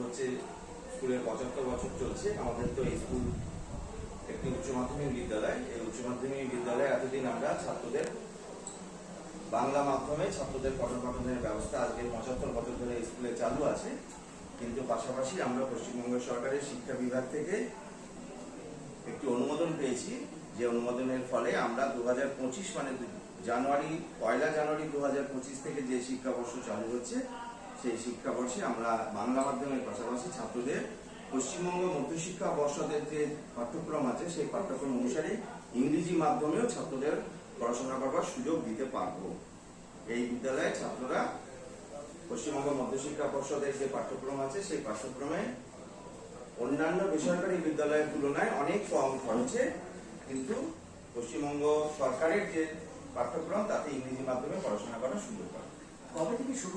হচ্ছে স্কুলের 75 বছর চলছে। আমাদের তো এই স্কুল একটি উচ্চ মাধ্যমিক বিদ্যালয়। এই উচ্চ মাধ্যমিক বিদ্যালয়ে এতদিন আমরা ছাত্রদের বাংলা মাধ্যমে ছাত্রদের পঠন পাঠনের ব্যবস্থা আজকে 75 বছর ধরে স্কুলে চালু আছে। কিন্তু পাশাপাশি আমরা পশ্চিমবঙ্গ সরকারের শিক্ষা বিভাগ থেকে একটি অনুমোদন পেয়েছি, যে অনুমোদনের ফলে আমরা 2025 মানে পয়লা জানুয়ারি 2025 থেকে যে শিক্ষাবর্ষ চালু হচ্ছে, সেই শিক্ষাবর্ষে আমরা বাংলা মাধ্যমের পাশাপাশি ছাত্রদের পশ্চিমবঙ্গ মধ্যশিক্ষা পর্ষদের যে পাঠ্যক্রম আছে সেই পাঠ্যক্রম অনুসারে ইংরেজি মাধ্যমেও ছাত্রদের পড়াশোনা করবার সুযোগ দিতে পারব। এই বিদ্যালয়ে ছাত্ররা পশ্চিমবঙ্গ মধ্যশিক্ষা পর্ষদের যে পাঠ্যক্রম আছে সেই পাঠ্যক্রমে অন্যান্য বেসরকারি বিদ্যালয়ের তুলনায় অনেক কম খরচে, কিন্তু পশ্চিমবঙ্গ সরকারের যে পাঠ্যক্রম তাতে ইংরেজি মাধ্যমে পড়াশোনা করার সুযোগ পাবে। কবে থেকে শুরু